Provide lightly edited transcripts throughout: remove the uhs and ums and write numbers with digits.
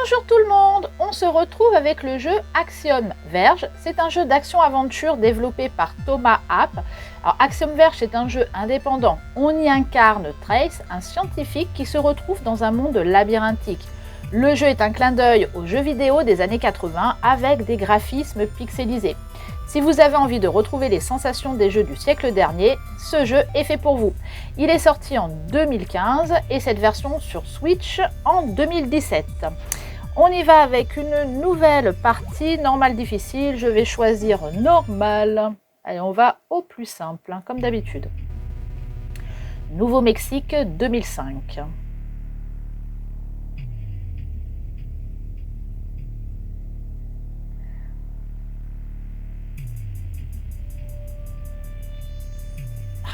Bonjour tout le monde, on se retrouve avec le jeu Axiom Verge. C'est un jeu d'action-aventure développé par Thomas App. Alors Axiom Verge est un jeu indépendant. On y incarne Trace, un scientifique qui se retrouve dans un monde labyrinthique. Le jeu est un clin d'œil aux jeux vidéo des années 80 avec des graphismes pixelisés. Si vous avez envie de retrouver les sensations des jeux du siècle dernier, ce jeu est fait pour vous. Il est sorti en 2015 et cette version sur Switch en 2017. On y va avec une nouvelle partie, normal difficile, je vais choisir normal. Allez, on va au plus simple, comme d'habitude. Nouveau-Mexique 2005.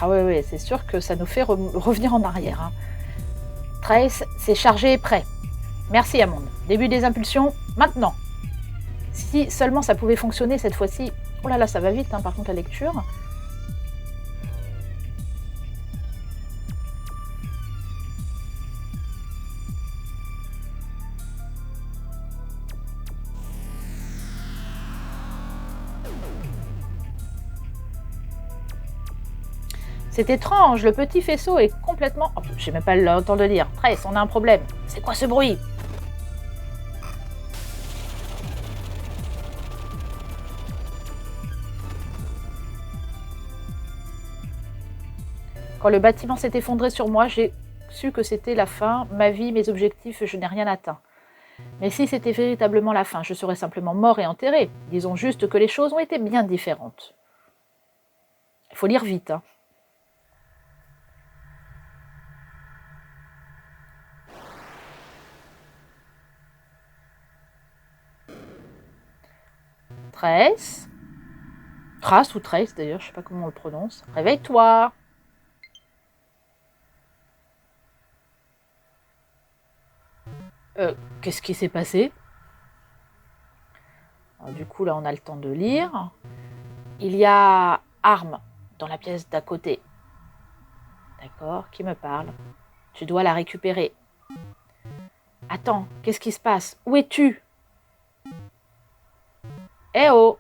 Ah ouais, c'est sûr que ça nous fait revenir en arrière. Trace, c'est chargé et prêt. Merci Amon. Début des impulsions, maintenant. Si seulement ça pouvait fonctionner cette fois-ci. Oh là là, ça va vite, par contre, la lecture. C'est étrange, le petit faisceau est complètement... Oh, j'ai même pas le temps de lire. Trace, on a un problème. C'est quoi ce bruit? Quand le bâtiment s'est effondré sur moi, j'ai su que c'était la fin. Ma vie, mes objectifs, je n'ai rien atteint. Mais si c'était véritablement la fin, je serais simplement mort et enterré. Disons juste que les choses ont été bien différentes. Il faut lire vite, Trace. Trace ou Trace d'ailleurs, je sais pas comment on le prononce. Réveille-toi. Qu'est-ce qui s'est passé? Alors, du coup, là, on a le temps de lire. Il y a arme dans la pièce d'à côté. D'accord, qui me parle? Tu dois la récupérer. Attends, qu'est-ce qui se passe? Où es-tu? Eh oh!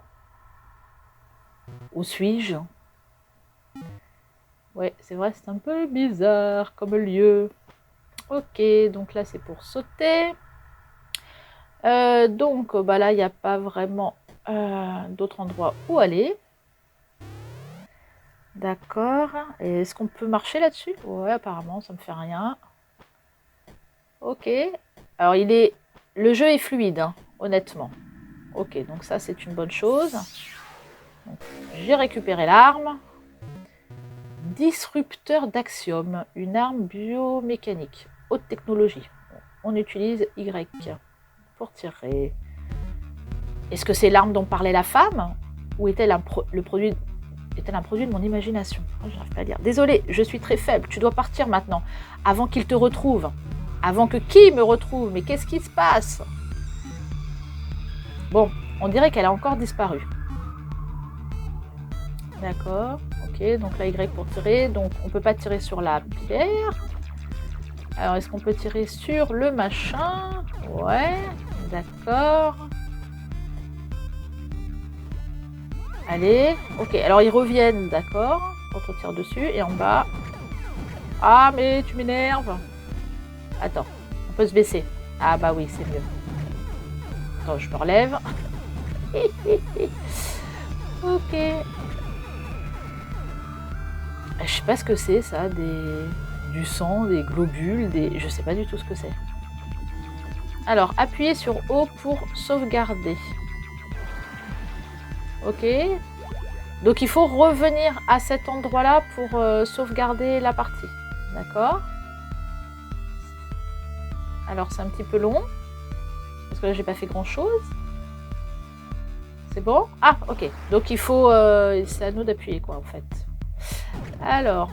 Où suis-je? Ouais, c'est vrai, c'est un peu bizarre comme lieu. Ok, donc là, c'est pour sauter. Donc, là, il n'y a pas vraiment d'autre endroit où aller. D'accord. Est-ce qu'on peut marcher là-dessus? Ouais, apparemment, ça me fait rien. Ok. Alors, le jeu est fluide, honnêtement. Ok, donc ça, c'est une bonne chose. J'ai récupéré l'arme. Disrupteur d'Axiom, une arme biomécanique, haute technologie. On utilise Y pour tirer. Est-ce que c'est l'arme dont parlait la femme? Ou est-elle un produit de mon imagination? J'arrive pas à lire. Désolé, je suis très faible. Tu dois partir maintenant, avant qu'il te retrouve. Avant que qui me retrouve? Mais qu'est-ce qui se passe? Bon, on dirait qu'elle a encore disparu. D'accord, ok, donc là Y pour tirer, donc on peut pas tirer sur la pierre. Alors est-ce qu'on peut tirer sur le machin? Ouais, d'accord. Allez, ok, alors ils reviennent, d'accord, quand on tire dessus, et en bas... Ah mais tu m'énerves. Attends, on peut se baisser. Ah bah oui, c'est mieux. Attends, je me relève. Ok. Je sais pas ce que c'est ça, du sang, des globules, je sais pas du tout ce que c'est. Alors, appuyez sur O pour sauvegarder. Ok. Donc il faut revenir à cet endroit-là pour sauvegarder la partie. D'accord. Alors c'est un petit peu long. Parce que là j'ai pas fait grand-chose. C'est bon? Ah, ok. Donc il faut... c'est à nous d'appuyer quoi en fait. Alors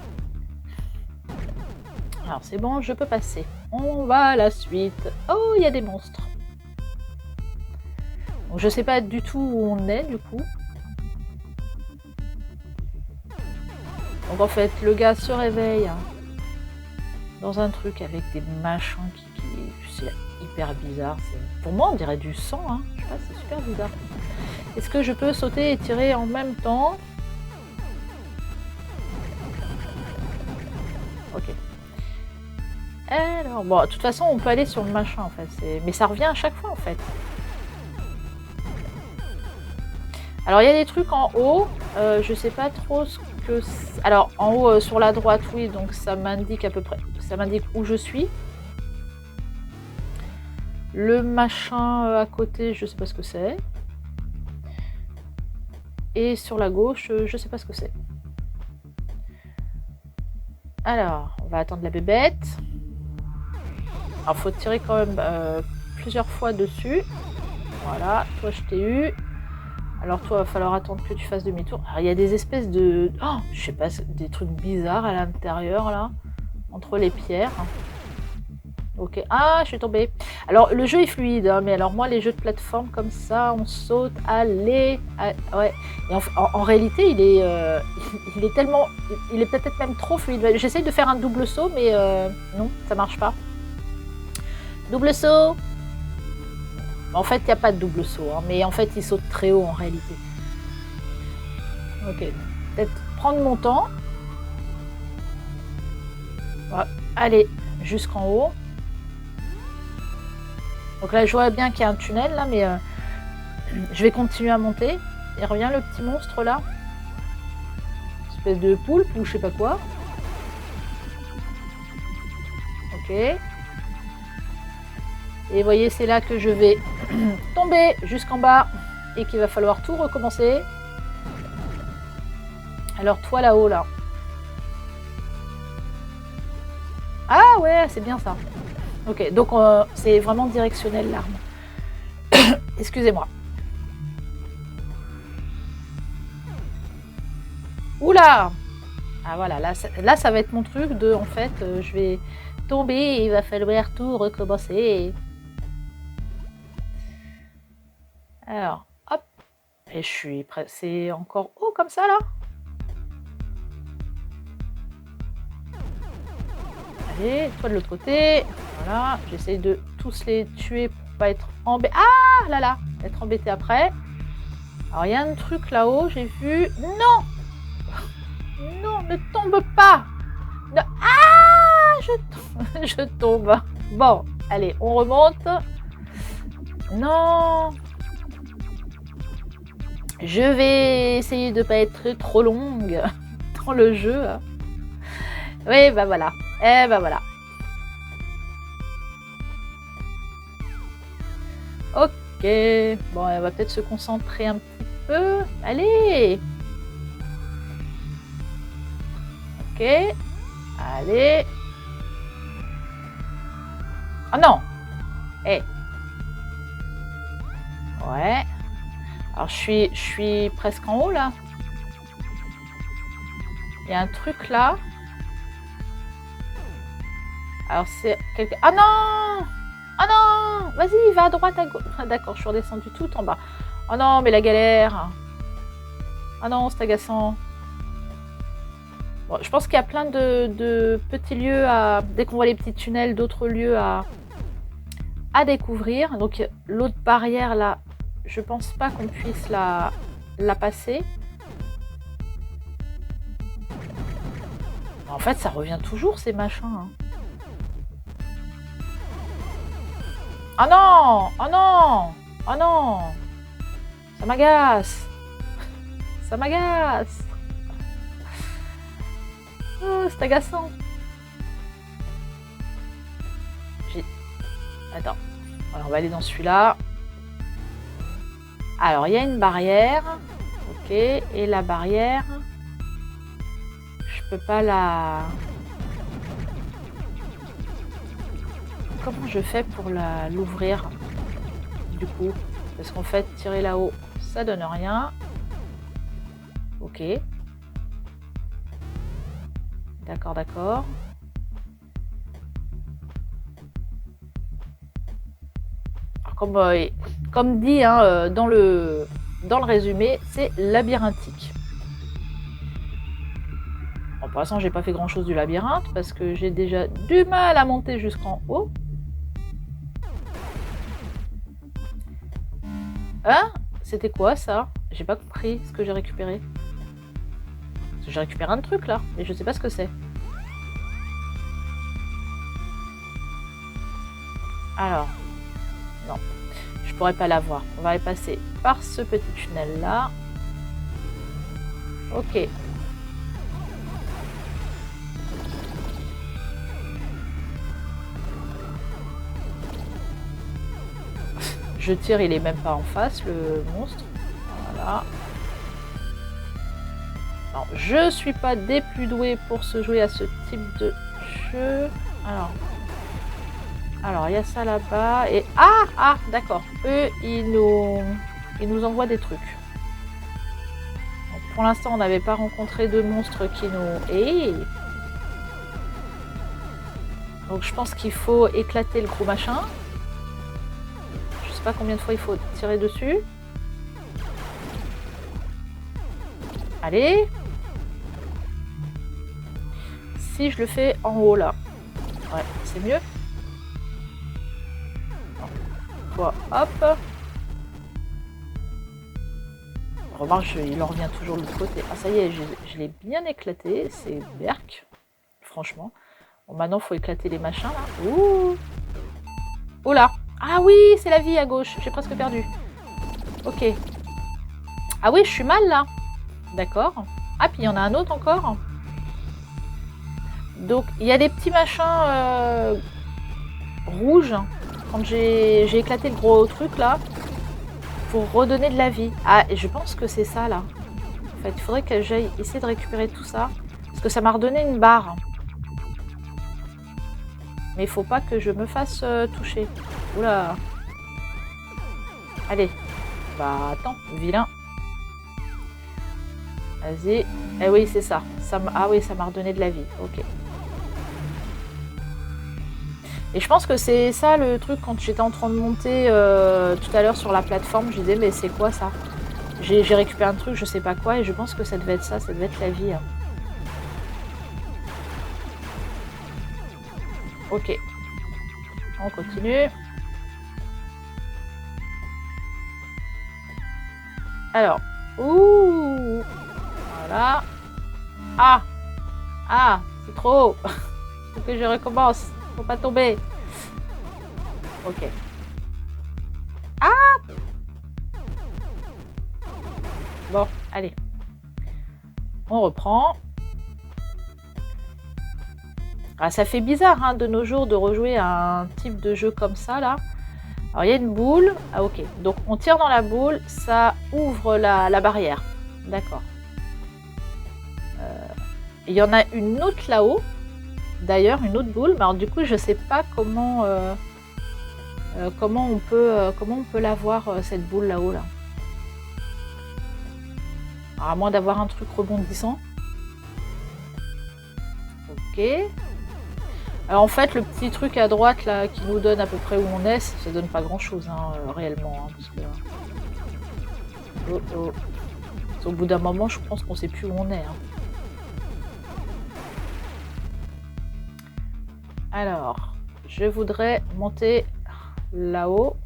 c'est bon, je peux passer. On va à la suite. Oh, il y a des monstres. Donc, je sais pas du tout où on est du coup. Donc en fait, le gars se réveille dans un truc avec des machins qui hyper bizarre. Pour moi, on dirait du sang. Hein. Je sais pas, c'est super bizarre. Est-ce que je peux sauter et tirer en même temps? Ok. Alors, bon, de toute façon, on peut aller sur le machin, en fait. Mais ça revient à chaque fois, en fait. Alors, il y a des trucs en haut. Je sais pas trop ce que... Alors, en haut, sur la droite, oui. Donc, ça m'indique à peu près... Ça m'indique où je suis. Le machin à côté, je sais pas ce que c'est. Et sur la gauche, je sais pas ce que c'est. Alors, on va attendre la bébête. Alors, faut tirer quand même plusieurs fois dessus. Voilà, toi, je t'ai eu. Alors, toi, il va falloir attendre que tu fasses demi-tour. Alors, il y a des espèces de... Oh, je sais pas, des trucs bizarres à l'intérieur, là. Entre les pierres. Ok. Ah, je suis tombée. Alors, le jeu est fluide, hein, mais alors moi, les jeux de plateforme comme ça, on saute, allez... ouais. Et en réalité, il est tellement... Il est peut-être même trop fluide. J'essaye de faire un double saut, mais non, ça marche pas. Double saut. En fait, il n'y a pas de double saut, hein, mais en fait, il saute très haut en réalité. Ok. Peut-être prendre mon temps. Voilà. Allez, jusqu'en haut. Donc là, je vois bien qu'il y a un tunnel, là, mais je vais continuer à monter. Il revient le petit monstre, là. Espèce de poulpe ou je sais pas quoi. Ok. Et vous voyez, c'est là que je vais tomber jusqu'en bas et qu'il va falloir tout recommencer. Alors toi là-haut, là. Ah ouais, c'est bien ça. Ok, donc c'est vraiment directionnel l'arme. Excusez-moi. Oula! Ah voilà, là ça va être mon truc de, en fait, je vais tomber et il va falloir tout recommencer. Alors, hop. Et je suis prêt. C'est encore haut comme ça, là? Allez, toi de l'autre côté. Voilà, j'essaye de tous les tuer pour pas être embêté. Ah là là, être embêté après. Alors, il y a un truc là-haut, j'ai vu. Non! Non, ne tombe pas! Ne... Ah! Je tombe. Bon, allez, on remonte. Non! Je vais essayer de ne pas être trop longue dans le jeu. Oui, bah voilà. Eh bah voilà. Ok. Bon, on va peut-être se concentrer un petit peu. Allez! Ok. Allez. Oh non! Eh. Ouais. Alors, je suis presque en haut, là. Il y a un truc, là. Alors, c'est quelqu'un... Ah non! Oh non! Vas-y, va à droite, à gauche. Ah, d'accord, je suis redescendue tout en bas. Oh non, mais la galère. Oh non, c'est agaçant. Bon, je pense qu'il y a plein de petits lieux à... Dès qu'on voit les petits tunnels, d'autres lieux à découvrir. Donc, l'autre barrière, là, je pense pas qu'on puisse la passer. En fait, ça revient toujours, ces machins. Hein. Oh non! Oh non! Oh non! Ça m'agace! Ça m'agace! Oh, c'est agaçant! Attends. Alors, on va aller dans celui-là. Alors, il y a une barrière. Ok. Et la barrière... Je peux pas la... Comment je fais pour l'ouvrir du coup? Parce qu'en fait, tirer là-haut, ça donne rien. Ok. D'accord, d'accord. Comme dit hein, dans le résumé, c'est labyrinthique. Bon, pour l'instant, j'ai pas fait grand chose du labyrinthe parce que j'ai déjà du mal à monter jusqu'en haut. Hein? C'était quoi ça? J'ai pas compris ce que j'ai récupéré. J'ai récupéré un truc là, mais je sais pas ce que c'est. Alors, non, je pourrais pas l'avoir. On va aller passer par ce petit tunnel là. Ok. Je tire, il est même pas en face, le monstre. Voilà. Non, je suis pas des plus doués pour se jouer à ce type de jeu. Alors il y a ça là-bas. Et ah, d'accord. Eux, ils nous envoient des trucs. Donc, pour l'instant, on n'avait pas rencontré de monstres qui nous... Hey, donc je pense qu'il faut éclater le gros machin. Je sais pas combien de fois il faut tirer dessus. Allez. Si je le fais en haut là. Ouais, c'est mieux. Toi, hop. Remarque, il en revient toujours de l'autre côté. Ah ça y est, je l'ai bien éclaté. C'est berk. Franchement. Bon, maintenant, il faut éclater les machins là. Ouh. Oh là. Ah oui, c'est la vie à gauche. J'ai presque perdu. Ok. Ah oui, je suis mal là. D'accord. Ah, puis il y en a un autre encore. Donc, il y a des petits machins rouges. Quand j'ai éclaté le gros truc là. Pour redonner de la vie. Ah, et je pense que c'est ça là. En fait, il faudrait que j'aille essayer de récupérer tout ça. Parce que ça m'a redonné une barre. Mais il faut pas que je me fasse toucher. Oula. Allez. Bah attends, vilain. Vas-y. Eh oui, c'est ça. Ah oui, ça m'a redonné de la vie. Ok. Et je pense que c'est ça le truc quand j'étais en train de monter tout à l'heure sur la plateforme. Je disais, mais c'est quoi ça? J'ai récupéré un truc, je sais pas quoi, et je pense que ça devait être ça. Ça devait être la vie. Hein. Ok. On continue. Alors. Ouh. Voilà. Ah. Ah. C'est trop haut. Faut que je recommence. Faut pas tomber. Ok. Ah. Bon, allez. On reprend. Ah, ça fait bizarre hein, de nos jours de rejouer à un type de jeu comme ça là. Alors il y a une boule. Ah ok. Donc on tire dans la boule, ça ouvre la barrière. D'accord. Il y en a une autre là-haut. D'ailleurs, une autre boule. Mais alors du coup, je sais pas comment on peut la voir cette boule là-haut là. Alors, à moins d'avoir un truc rebondissant. Ok. Alors en fait, le petit truc à droite là qui nous donne à peu près où on est, ça donne pas grand chose hein, réellement. Hein, parce que... Au bout d'un moment, je pense qu'on sait plus où on est. Hein. Alors, je voudrais monter là-haut.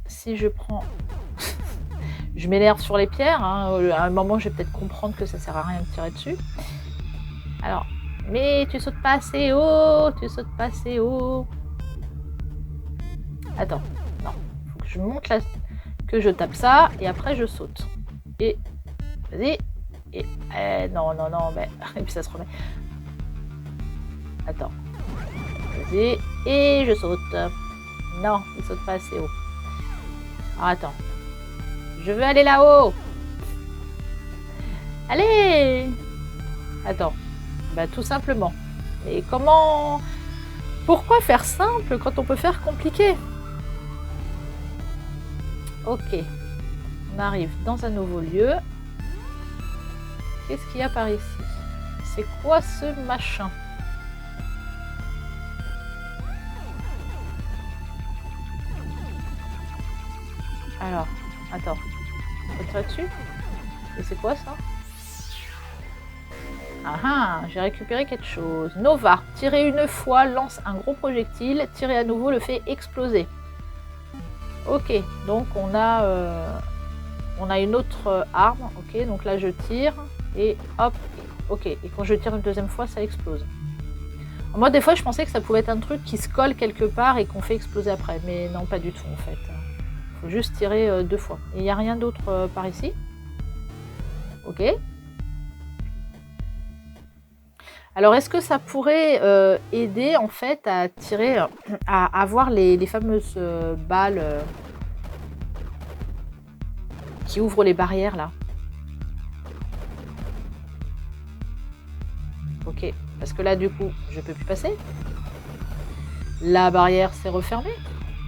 Si je prends... je m'énerve sur les pierres. Hein. À un moment, je vais peut-être comprendre que ça sert à rien de tirer dessus. Alors, mais tu sautes pas assez haut, tu sautes pas assez haut. Attends, non. Faut que je monte là, que je tape ça, et après je saute. Et, vas-y. Et, non, mais... Et puis ça se remet. Attends. Vas-y. Et je saute. Non, il saute pas assez haut. Alors, attends. Je veux aller là-haut. Allez. Attends. Bah tout simplement. Mais comment... Pourquoi faire simple quand on peut faire compliqué? Ok. On arrive dans un nouveau lieu. Qu'est-ce qu'il y a par ici? C'est quoi ce machin? Alors, attends. On va tirer dessus? Et c'est quoi ça? Ah ah, j'ai récupéré quelque chose. Nova, tirer une fois, lance un gros projectile, tirer à nouveau le fait exploser. Ok, donc on a une autre arme. Ok, donc là je tire et hop, ok. Et quand je tire une deuxième fois, ça explose. Moi, des fois, je pensais que ça pouvait être un truc qui se colle quelque part et qu'on fait exploser après, mais non, pas du tout en fait. Il faut juste tirer 2 fois. Et il n'y a rien d'autre par ici. Ok. Alors, est-ce que ça pourrait aider en fait à tirer, à avoir les fameuses balles qui ouvrent les barrières là? Ok, parce que là du coup, je peux plus passer. La barrière s'est refermée.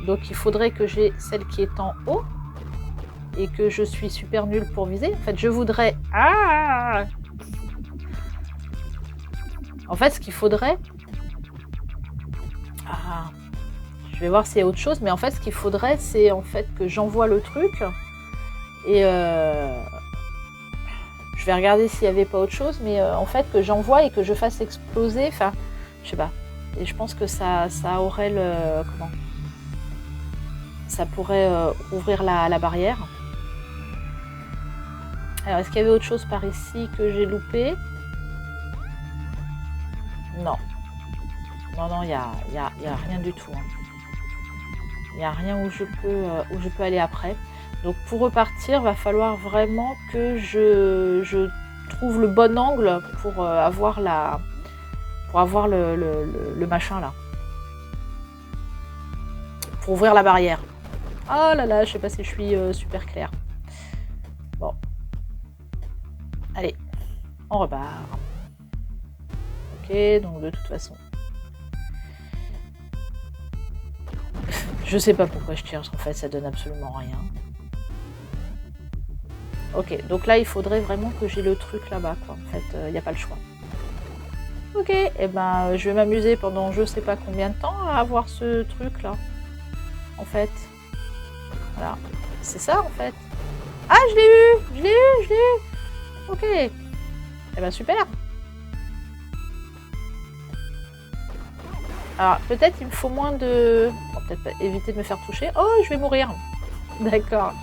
Donc il faudrait que j'ai celle qui est en haut. Et que je suis super nulle pour viser. En fait, je voudrais... Ah! En fait, ce qu'il faudrait... Ah, je vais voir s'il y a autre chose. Mais en fait, ce qu'il faudrait, c'est en fait que j'envoie le truc. Et je vais regarder s'il n'y avait pas autre chose. Mais en fait, que j'envoie et que je fasse exploser. Enfin, je sais pas. Et je pense que ça aurait le... Comment? Ça pourrait ouvrir la barrière. Alors, est-ce qu'il y avait autre chose par ici que j'ai loupé? Non. Non, il n'y a rien du tout. Il n'y a rien où je peux aller après. Donc, pour repartir, va falloir vraiment que je trouve le bon angle pour avoir le machin là. Pour ouvrir la barrière. Oh là là, je sais pas si je suis super claire. Bon. Allez, on repart. Ok, donc de toute façon. Je sais pas pourquoi je tire, en fait, ça donne absolument rien. Ok, donc là, il faudrait vraiment que j'ai le truc là-bas, quoi. En fait, il n'y a pas le choix. Ok, et ben, je vais m'amuser pendant je sais pas combien de temps à avoir ce truc-là. En fait. Voilà. C'est ça, en fait. Ah, je l'ai eu. Ok. Et ben, super. Alors, peut-être il me faut moins de... Bon, peut-être pas éviter de me faire toucher. Oh, je vais mourir. D'accord.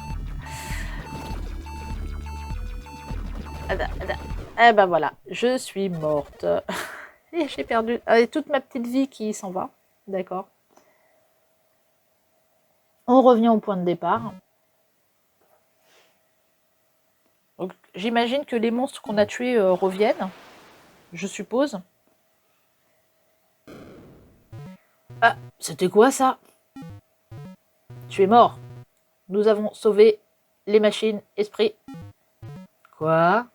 Eh ben voilà, je suis morte. Et j'ai perdu toute ma petite vie qui s'en va. D'accord. On revient au point de départ. Donc, j'imagine que les monstres qu'on a tués reviennent. Je suppose. Ah, c'était quoi ça? Tu es mort. Nous avons sauvé les machines esprits. Quoi?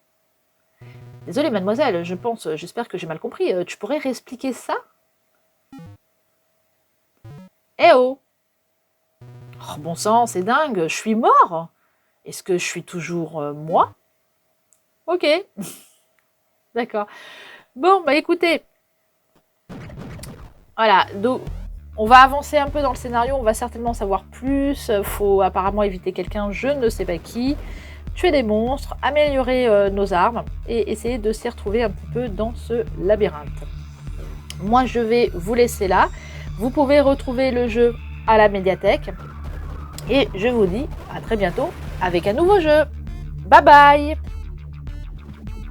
Désolée mademoiselle, j'espère que j'ai mal compris. Tu pourrais réexpliquer ça? Eh oh! Oh bon sang, c'est dingue, je suis mort! Est-ce que je suis toujours moi? Ok. D'accord. Bon, bah écoutez. Voilà, donc on va avancer un peu dans le scénario, on va certainement savoir plus. Faut apparemment éviter quelqu'un, je ne sais pas qui. Tuer des monstres, améliorer nos armes et essayer de s'y retrouver un petit peu dans ce labyrinthe. Moi, je vais vous laisser là. Vous pouvez retrouver le jeu à la médiathèque. Et je vous dis à très bientôt avec un nouveau jeu. Bye bye!